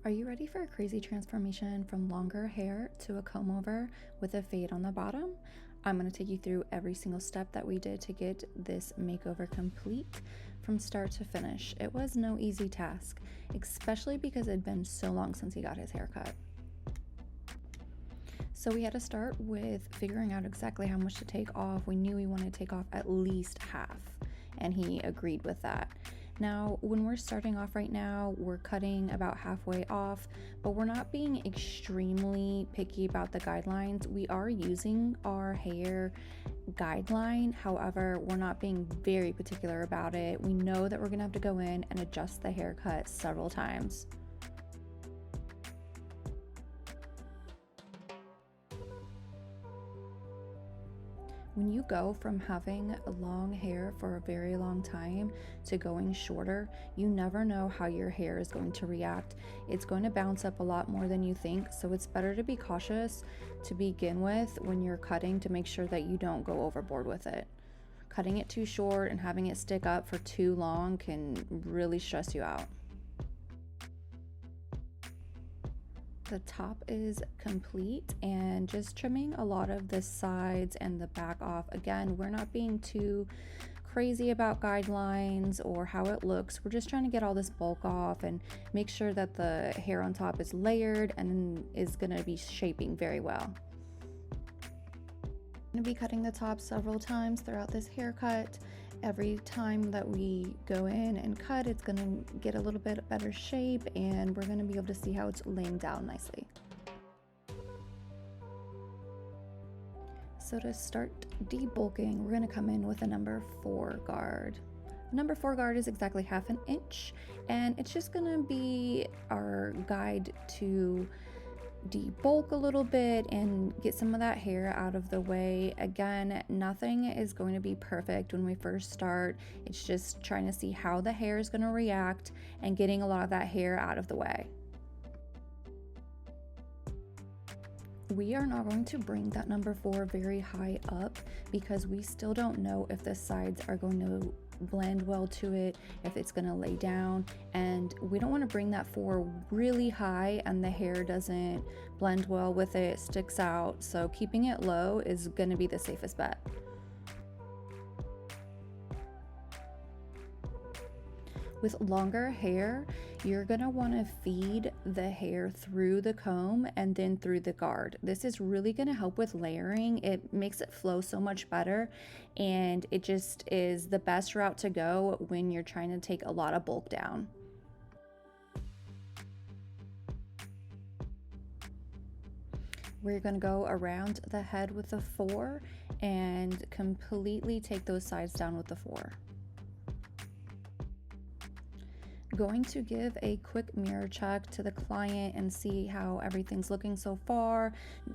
Are you ready for a crazy transformation from longer hair to a comb over with a fade on the bottom? I'm going to take you through every single step that we did to get this makeover complete from start to finish. It was no easy task, especially because it had been so long since he got his haircut. So we had to start with figuring out exactly how much to take off. We knew we wanted to take off at least half, and he agreed with that. Now, when we're starting off right now, we're cutting about halfway off, but we're not being extremely picky about the guidelines. We are using our hair guideline, however, we're not being very particular about it. We know that we're gonna have to go in and adjust the haircut several times. When you go from having long hair for a very long time to going shorter, you never know how your hair is going to react. It's going to bounce up a lot more than you think, so it's better to be cautious to begin with when you're cutting to make sure that you don't go overboard with it. Cutting it too short and having it stick up for too long can really stress you out. The top is complete and just trimming a lot of the sides and the back off. Again, we're not being too crazy about guidelines or how it looks. We're just trying to get all this bulk off and make sure that the hair on top is layered and is going to be shaping very well. I'm going to be cutting the top several times throughout this haircut. Every time that we go in and cut, it's going to get a little bit better shape, and we're going to be able to see how it's laying down nicely. So to start debulking, we're going to come in with a number 4 guard. Number 4 guard is exactly ½ inch, and it's just going to be our guide to debulk a little bit and get some of that hair out of the way. Again, nothing is going to be perfect when we first start. It's just trying to see how the hair is going to react and getting a lot of that hair out of the way. We are not going to bring that number 4 very high up because we still don't know if the sides are going to blend well to it, if it's going to lay down, and we don't want to bring that 4 really high and the hair doesn't blend well with it, sticks out. So keeping it low is going to be the safest bet. With longer hair, you're going to want to feed the hair through the comb and then through the guard. This is really going to help with layering. It makes it flow so much better, and it just is the best route to go when you're trying to take a lot of bulk down. We're going to go around the head with the 4 and completely take those sides down with the 4. Going to give a quick mirror check to the client and see how everything's looking so far.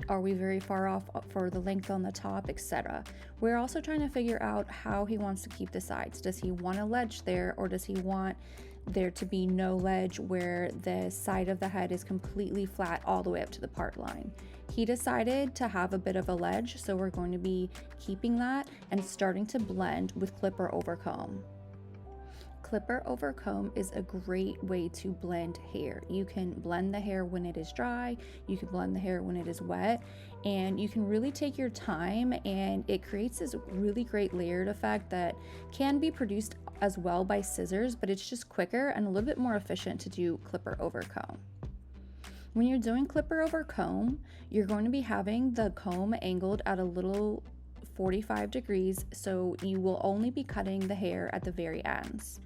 Are we very far off for the length on the top, etc. We're also trying to figure out how he wants to keep the sides. Does he want a ledge there, or does he want there to be no ledge where the side of the head is completely flat all the way up to the part line? He decided to have a bit of a ledge, so we're going to be keeping that and starting to blend with clipper over comb. Clipper over comb is a great way to blend hair. You can blend the hair when it is dry, you can blend the hair when it is wet, and you can really take your time, and it creates this really great layered effect that can be produced as well by scissors, but it's just quicker and a little bit more efficient to do clipper over comb. When you're doing clipper over comb, you're going to be having the comb angled at a little 45 degrees, so you will only be cutting the hair at the very ends.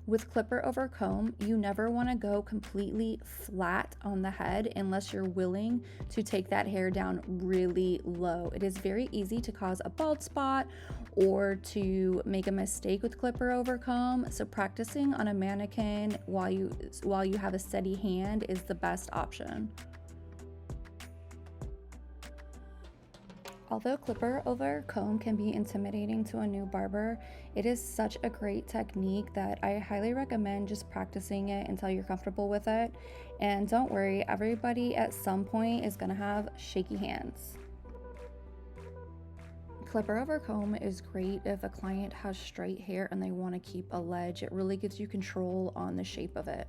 With clipper over comb, you never want to go completely flat on the head unless you're willing to take that hair down really low. It is very easy to cause a bald spot or to make a mistake with clipper over comb, so practicing on a mannequin while you have a steady hand is the best option. Although clipper over comb can be intimidating to a new barber, it is such a great technique that I highly recommend just practicing it until you're comfortable with it. And don't worry, everybody at some point is gonna have shaky hands. Clipper over comb is great if a client has straight hair and they want to keep a ledge. It really gives you control on the shape of it.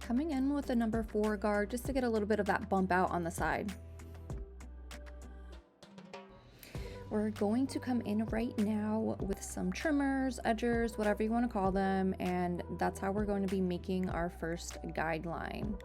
Coming in with the number 4 guard just to get a little bit of that bump out on the side. We're going to come in right now with some trimmers, edgers, whatever you want to call them, and that's how we're going to be making our first guideline.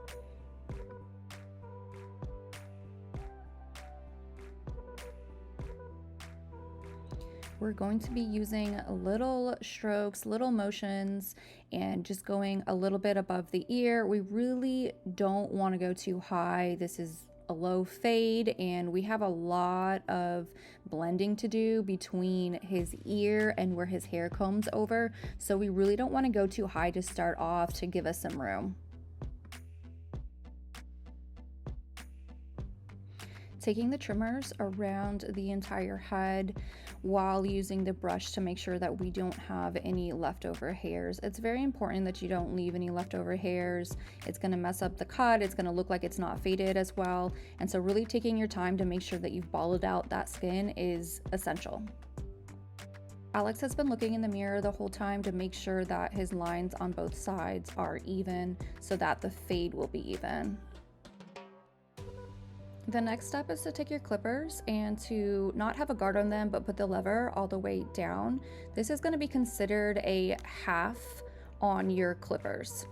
We're going to be using little strokes, little motions, and just going a little bit above the ear. We really don't want to go too high. This is a low fade, and we have a lot of blending to do between his ear and where his hair combs over. So we really don't want to go too high to start off to give us some room. Taking the trimmers around the entire head while using the brush to make sure that we don't have any leftover hairs. It's very important that you don't leave any leftover hairs. It's going to mess up the cut. It's going to look like it's not faded as well. And so really taking your time to make sure that you've balled out that skin is essential. Alex has been looking in the mirror the whole time to make sure that his lines on both sides are even so that the fade will be even. The next step is to take your clippers and to not have a guard on them, but put the lever all the way down. This is going to be considered a half on your clippers.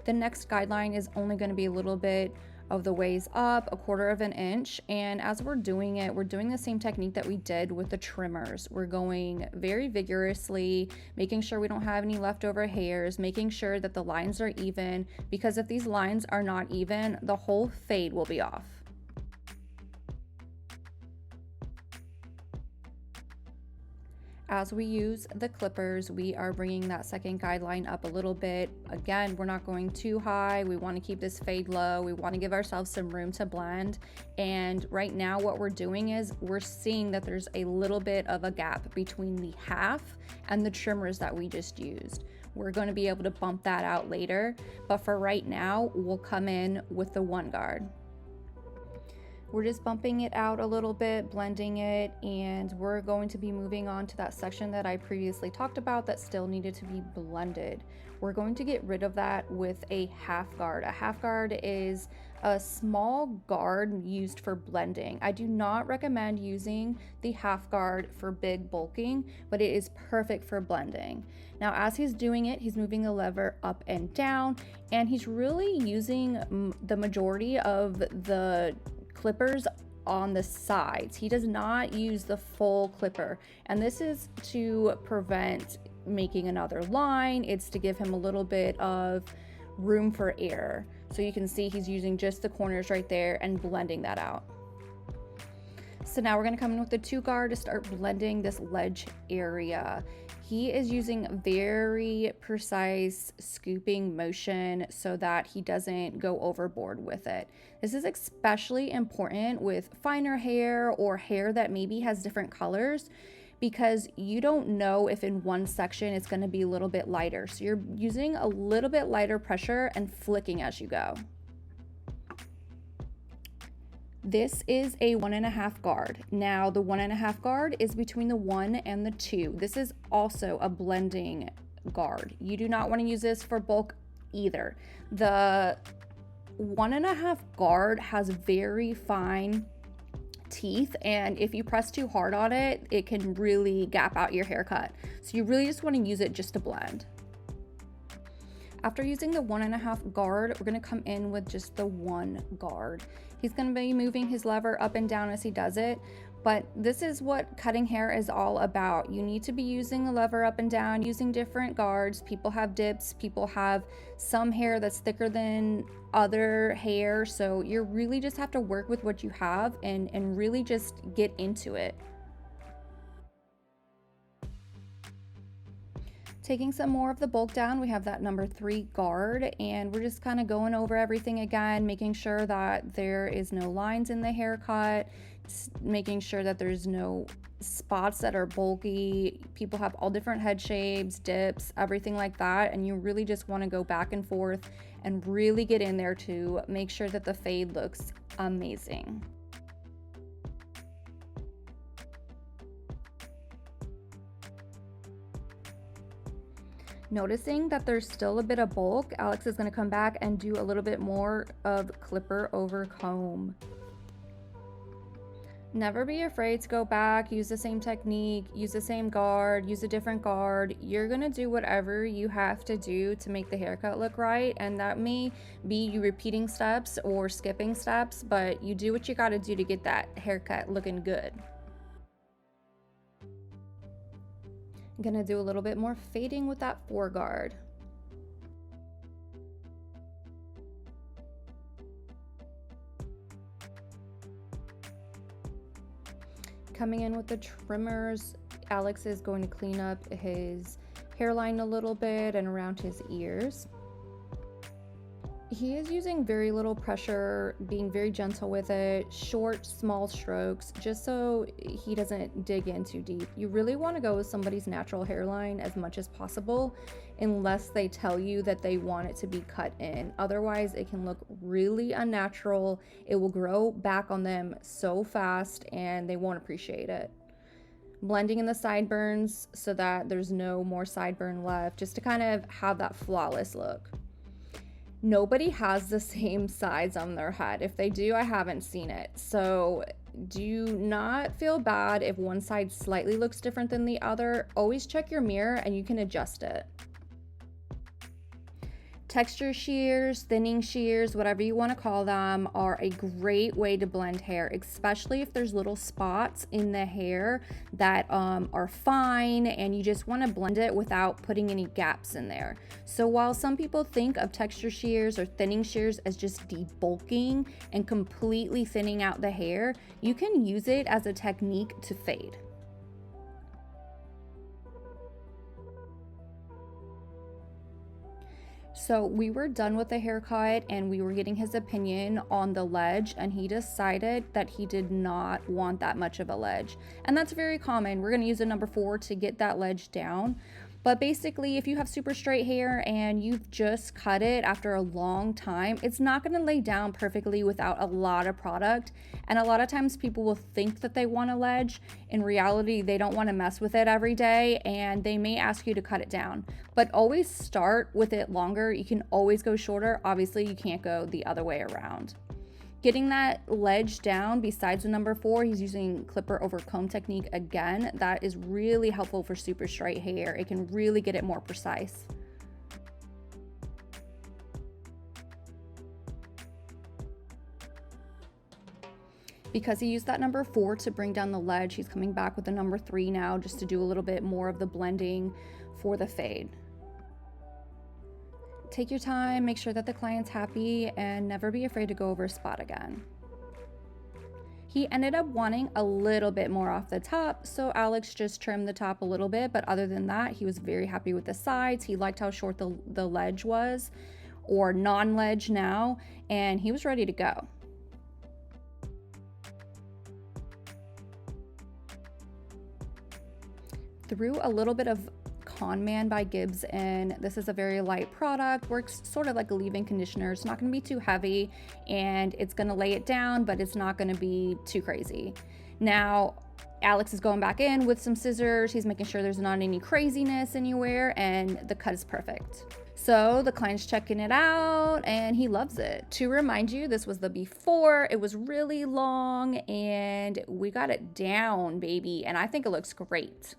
The next guideline is only going to be a little bit of the ways up, 1/4 of an inch. And as we're doing it, we're doing the same technique that we did with the trimmers. We're going very vigorously, making sure we don't have any leftover hairs, making sure that the lines are even, because if these lines are not even, the whole fade will be off. As we use the clippers, we are bringing that second guideline up a little bit. Again, we're not going too high. We want to keep this fade low. We want to give ourselves some room to blend. And right now what we're doing is we're seeing that there's a little bit of a gap between the half and the trimmers that we just used. We're going to be able to bump that out later, but for right now, we'll come in with the 1 guard. We're just bumping it out a little bit, blending it, and we're going to be moving on to that section that I previously talked about that still needed to be blended. We're going to get rid of that with a half guard. A half guard is a small guard used for blending. I do not recommend using the half guard for big bulking, but it is perfect for blending. Now, as he's doing it, he's moving the lever up and down, and he's really using the majority of the clippers on the sides. He does not use the full clipper, and this is to prevent making another line. It's to give him a little bit of room for error. So you can see he's using just the corners right there and blending that out. So now we're going to come in with the 2 guard to start blending this ledge area. He is using very precise scooping motion so that he doesn't go overboard with it. This is especially important with finer hair or hair that maybe has different colors, because you don't know if in one section it's going to be a little bit lighter. So you're using a little bit lighter pressure and flicking as you go. This is a 1.5 guard. Now the 1.5 guard is between the 1 and the 2. This is also a blending guard. You do not want to use this for bulk either. The 1.5 guard has very fine teeth, and if you press too hard on it, it can really gap out your haircut. So you really just want to use it just to blend. After using the 1.5 guard, we're going to come in with just the 1 guard. He's going to be moving his lever up and down as he does it, but this is what cutting hair is all about. You need to be using the lever up and down, using different guards. People have dips, people have some hair that's thicker than other hair, so you really just have to work with what you have and really just get into it. Taking some more of the bulk down, we have that number 3 guard, and we're just kind of going over everything again, making sure that there is no lines in the haircut, making sure that there's no spots that are bulky. People have all different head shapes, dips, everything like that, and you really just want to go back and forth and really get in there to make sure that the fade looks amazing. Noticing that there's still a bit of bulk, Alex is going to come back and do a little bit more of clipper over comb. Never be afraid to go back, use the same technique, use the same guard, use a different guard. You're gonna do whatever you have to do to make the haircut look right, and that may be you repeating steps or skipping steps, but you do what you gotta do to get that haircut looking good. I'm gonna do a little bit more fading with that foreguard. Coming in with the trimmers, Alex is going to clean up his hairline a little bit and around his ears. He is using very little pressure, being very gentle with it, short, small strokes, just so he doesn't dig in too deep. You really want to go with somebody's natural hairline as much as possible, unless they tell you that they want it to be cut in. Otherwise, it can look really unnatural. It will grow back on them so fast and they won't appreciate it. Blending in the sideburns so that there's no more sideburn left, just to kind of have that flawless look. Nobody has the same sides on their head. If they do, I haven't seen it. So do not feel bad if one side slightly looks different than the other. Always check your mirror and you can adjust it. Texture shears, thinning shears, whatever you want to call them, are a great way to blend hair, especially if there's little spots in the hair that are fine and you just want to blend it without putting any gaps in there. So while some people think of texture shears or thinning shears as just debulking and completely thinning out the hair, you can use it as a technique to fade. So we were done with the haircut and we were getting his opinion on the ledge, and he decided that he did not want that much of a ledge. And that's very common. We're going to use a number 4 to get that ledge down. But basically, if you have super straight hair and you've just cut it after a long time, it's not going to lay down perfectly without a lot of product. And a lot of times people will think that they want a ledge. In reality, they don't want to mess with it every day and they may ask you to cut it down. But always start with it longer. You can always go shorter. Obviously, you can't go the other way around. Getting that ledge down, besides the number 4, he's using clipper over comb technique again. That is really helpful for super straight hair. It can really get it more precise. Because he used that number 4 to bring down the ledge, he's coming back with the number 3 now just to do a little bit more of the blending for the fade. Take your time, make sure that the client's happy, and never be afraid to go over a spot again. He ended up wanting a little bit more off the top, so Alex just trimmed the top a little bit, but other than that, he was very happy with the sides. He liked how short the ledge was, or non-ledge now, and he was ready to go. Threw a little bit of Con Man by Gibbs in. This is a very light product, works sort of like a leave-in conditioner. It's not going to be too heavy and it's going to lay it down, but it's not going to be too crazy. Now Alex is going back in with some scissors. He's making sure there's not any craziness anywhere, and the cut is perfect. So the client's checking it out and he loves it. To remind you, this was the before. It was really long and we got it down, baby, and I think it looks great.